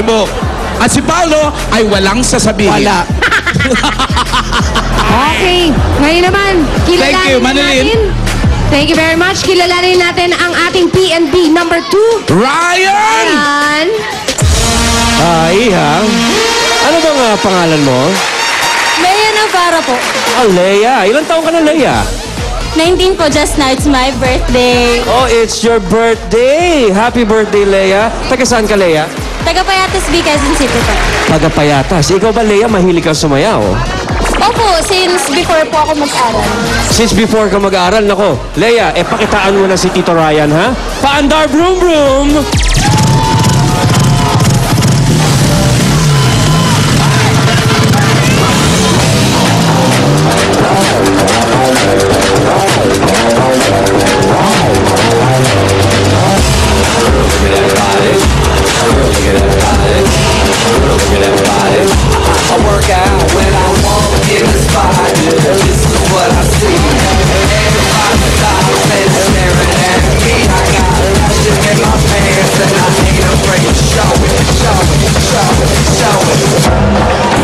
mo. At si Paolo ay walang sasabihin. Wala. Okay. Ngayon naman, kilalanin Thank you, Manilin. natin. Thank you very much. Kilalanin natin ang ating PNB number 2. Ryan! Ayan. Iha. Ano bang pangalan mo? Leia Navarro po. Leia. Ilang taong ka na, Leia? 19 po, just now. It's my birthday. Oh, it's your birthday. Happy birthday, Leia. Taga saan ka, Leia? Taga Payatas B, Quezon City po. Taga Payatas. Ikaw ba, Leia, mahilig kang sumayaw? Opo, since before po ako mag-aral. Since before ka mag-aaral, nako. Leia, pakitaan mo na si Tito Ryan, ha? Paandar, broom, broom!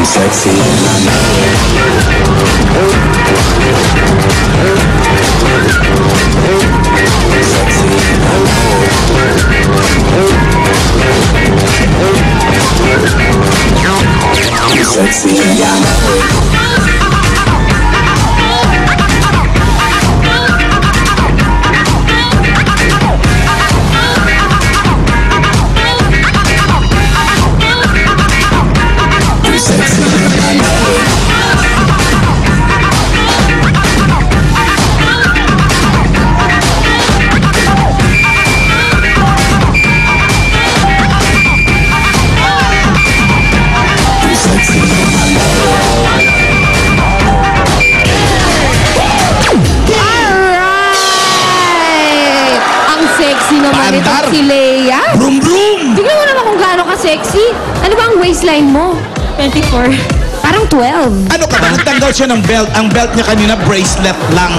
Sexy and I know it. Sexy and I know it. Sexy and I know it. Sexy naman ito si Leia. Broom, broom! Tignan mo naman kung gaano ka-sexy. Ano ba ang waistline mo? 24. Parang 12. Ano ka ba? Nagtanggal siya ng belt. Ang belt niya kanina, bracelet lang.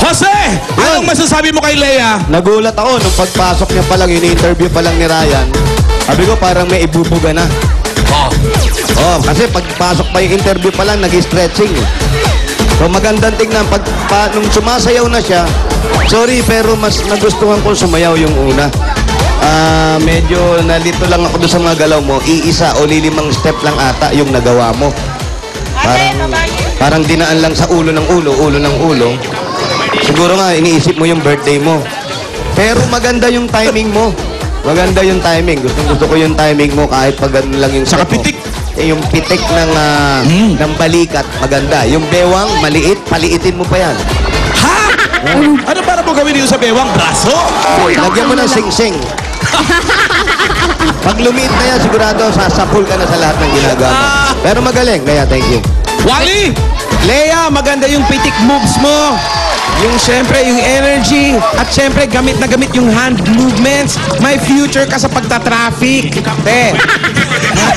Jose! Anong masasabi mo kay Leia? Nagulat ako nung pagpasok niya pa lang, ini-interview pa lang ni Ryan. Sabi ko parang may ibubuga na. Oh, kasi pagpasok pa yung interview pa lang, nag-stretching. So magandang tingnan, nung sumasayaw na siya, sorry pero mas nagustuhan ko sumayaw yung una. Medyo nalito lang ako doon sa mga galaw mo. Iisa o lilimang step lang ata yung nagawa mo. Parang dinaan lang sa ulo ng ulo. Siguro nga, iniisip mo yung birthday mo. Pero maganda yung timing mo. Maganda yung timing. Gusto ko yung timing mo kahit pag ganun lang yung Saka step mo. pitik. Yung pitik ng balikat, maganda. Yung bewang, maliit, paliitin mo pa yan. Ha? Ano para mo gawin dito sa bewang? Braso? Lagyan mo ng sing-sing. Pag lumiit na yan, sigurado, sasapul ka na sa lahat ng ginagawa mo. Pero magaling. Kaya, thank you. Wally! Leia, maganda yung pitik moves mo. Yung syempre, yung energy. At syempre, gamit na gamit yung hand movements. May future ka sa pagta-traffic. Te.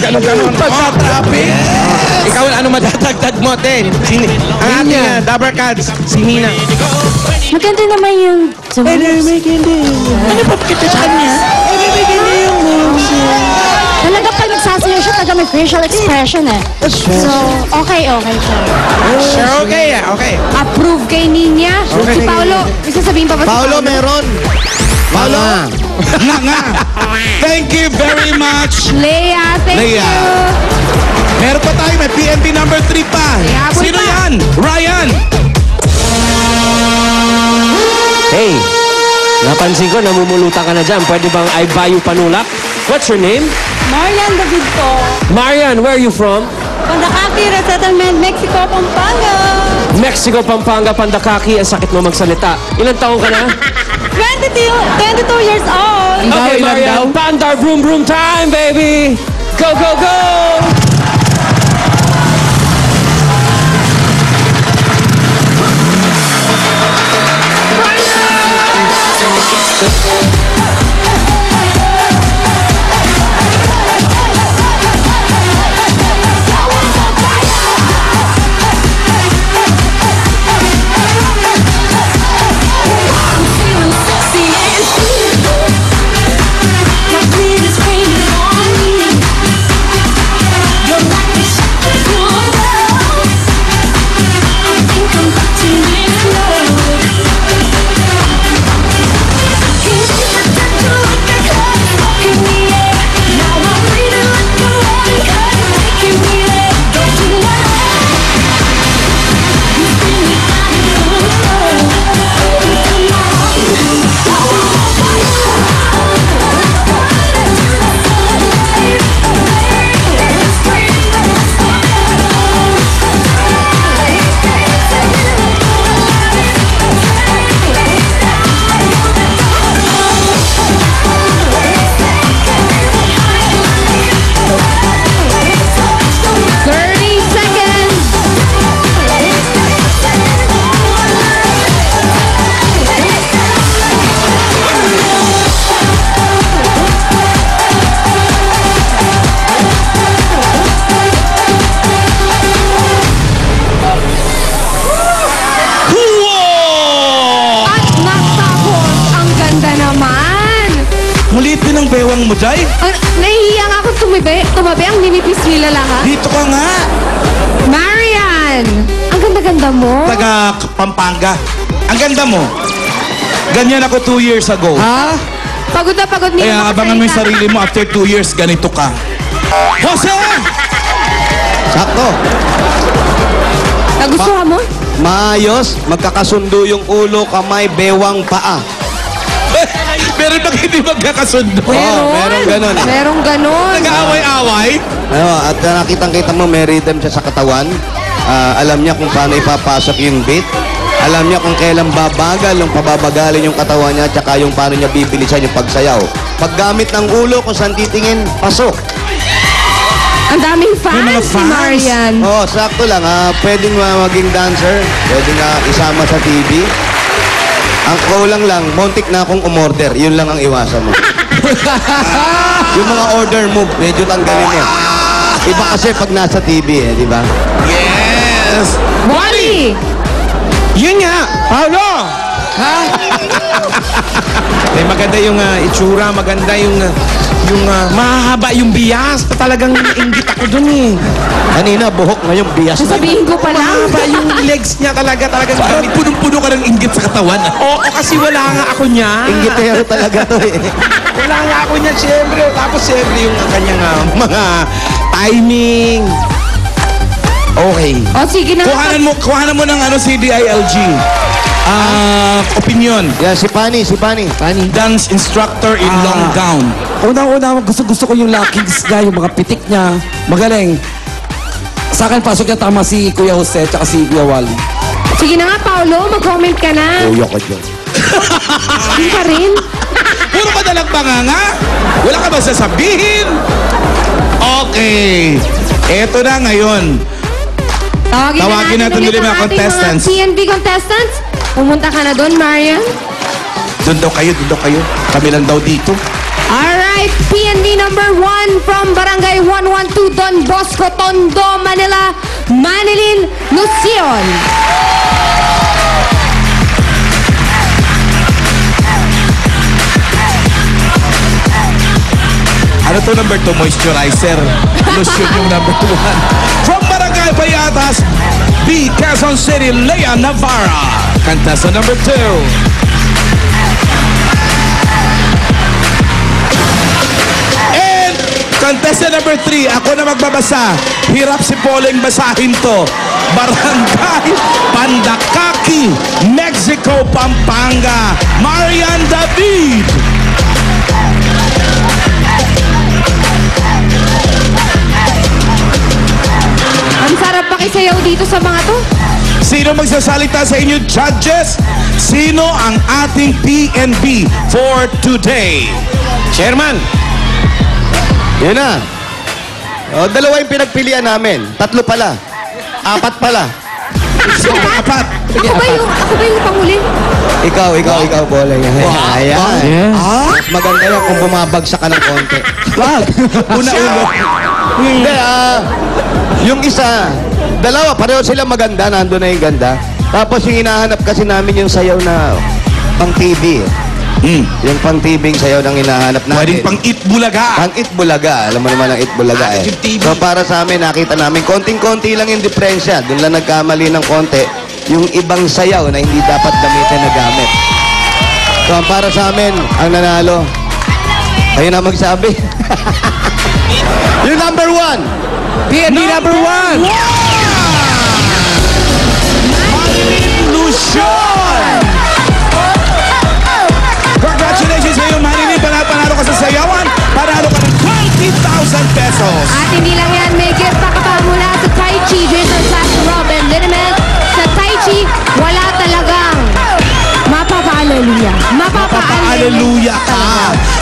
Ganon-ganon. Pagta-traffic. Ikaw, ano madadagdag mo, te? Ang ating Dabber Cats, si Nina. Maganda naman yung... Ano pa pakita sa kanya? Talaga pag nagsasayaw siya, taga may facial expression eh. So, okay siya. Sure, okay. Approve kay Ninya. Si Paolo, may sasabihin pa ba si Paolo, meron. Paolo. Nga. Thank you very much. Leia, thank Leia. you. Meron pa tayo, may PNP number 3 pa. Habol Sino pa. yan? Ryan! Hey, napansin ko, namumulutan ka na dyan. Pwede bang I buy you panulak? What's your name? Marian David po. Marian, where are you from? Pandakaki, Resettlement, Mexico, Pampanga. Mexico, Pampanga, Pandakaki. Ang sakit mo magsalita. Ilang taong ka na? 22 years old. Okay, Marian. Pandar, broom, broom time, baby. Go, go, go! Like me din ang bewang mo, Jai. Nahihiya nga akong tumabi. Ang ninipis nila lahat. Dito ka nga. Marian! Ang ganda-ganda mo. Taga Pampanga. Ang ganda mo. Ganyan ako 2 years ago. Ha? Pagod na pagod niya. Kaya abangan mo yung sarili mo after 2 years, ganito ka. Jose! Sakto. Nagustuhan mo? Maayos, magkakasundo yung ulo, kamay, bewang, paa. Pero bang hindi magkakasundo? Merong ganun. Merong ganon. Nag-aaway-away? At nakitang-kita mo, may rhythm siya sa katawan. Alam niya kung paano ipapasok yung beat. Alam niya kung kailan babagal, yung pababagalin yung katawan niya, tsaka yung paano niya bibilisan yung pagsayaw. Paggamit ng ulo, kung saan titingin, pasok. Ang daming May mga fans si fans. Marian. Sakto lang. Pwedeng maging dancer, pwedeng isama sa TV. Ang kulang lang, muntik na akong umorder. Yun lang ang iwasan mo. Yung mga order mo, medyo tanggalin mo. Iba kasi pag nasa TV di ba? Yes! Wally! Yun nga. Paolo! Ha? Maganda yung itsura, maganda yung mahaba yung bias. Talagang inggit ako dun eh. Kanina, buhok, ngayon bias na. Sasabihin ko pa lang. Mahaba yung legs niya talagang Parang gamit. punong-puno ka ng inggit sa katawan. Oo, kasi wala nga ako niya. Inggitero talaga to Wala nga ako niya, siyempre. Tapos siyempre yung kanyang mga timing. Okay. O sige na. Kuhanan mo ng CDILG. Opinion. Yan, si Pani. Dance instructor in long gown. Unang-una, gusto ko yung lockings niya, yung mga pitik niya. Magaling. Sa akin, pasok niya tama si Kuya Jose at si Kuya Wally. Sige na nga, Paolo. Mag-comment ka na. Uyo ko dyan. Hindi ka rin. Puro ka dalang banganga? Wala ka ba sasabihin? Okay. Eto na ngayon. Tawagin natin ulit mga contestants. PNB contestants. Pumunta ka na doon, Marian. Doon daw kayo. Kami lang daw dito. Alright, PNB number 1 from Barangay 112 Don Bosco, Tondo, Manila, Manilin, Lucion. Ano to number 2? Moisturizer. Lotion yung number 1. From Barangay Payatas, B. Quezon City, Lea Navarra. Contestant number 2. And contestant number 3, ako na magbabasa. Hirap si Pauling basahin to. Barangay Pandakaki, Mexico, Pampanga, Marian David. Ang sarap pakisayaw dito sa mga to. Sino magsasalita sa inyo, judges? Sino ang ating PNB for today? Chairman. Yan na. Dalawa yung pinagpilian namin. 3 pala. 4 pala. Apat. Ako ba yung panghuli? Ikaw, Bola. Ayan. Mas maganda yan kung bumabagsak ka ng konti. Wag. Una-ulo. Hindi, yung isa, dalawa, pareho sila maganda, nandun na yung ganda. Tapos yung hinahanap kasi namin yung sayaw na pang TV. Yung pang TV yung sayaw ng hinahanap natin. Pwedeng pang Itbulaga. Pang Itbulaga. Alam mo naman ang Itbulaga Yung TV. So para sa amin, nakita namin, konting-konti lang yung diferensya. Doon lang nagkamali ng konti. Yung ibang sayaw na hindi dapat gamitin na gamit. So para sa amin, ang nanalo, kayo na magsabi. Yung number 1. PNB number 1. Lucion! Congratulations sa iyo, Manini. Panalo ka sa sayawan. Panalo ka ng 20,000 pesos. At hindi lang yan, may gift pa ka pa mula sa Tai Chi, Jason Slash Rob and Liniment. Sa Tai Chi, wala talagang mapapa-aleluya. Mapapa-aleluya ka.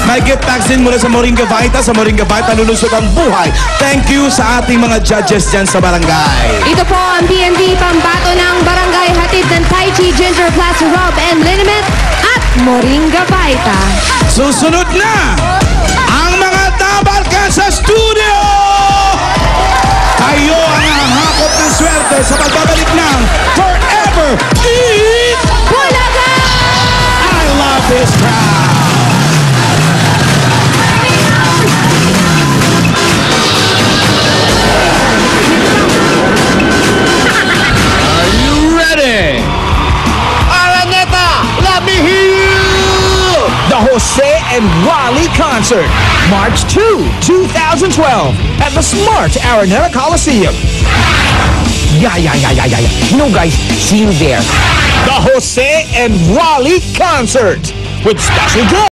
May gift packs din mula sa Moringa Vita. Sa Moringa Vita, lulusog ang buhay. Thank you sa ating mga judges dyan sa barangay. Ito po ang PNB pambato ng barangay, hatid ng Tai Chi, Ginger Plus, Rob and Liniment at Moringa Vita. Susunod na ang mga tabarkan sa studio! Kayo ang hahakot ng swerte sa pagbabalik ng Forever Eat Bulaga! I Love This Crowd! Jose and Wally Concert, March 2, 2012, at the Smart Araneta Coliseum. Yeah. You know, guys, see you there. The Jose and Wally Concert with special guest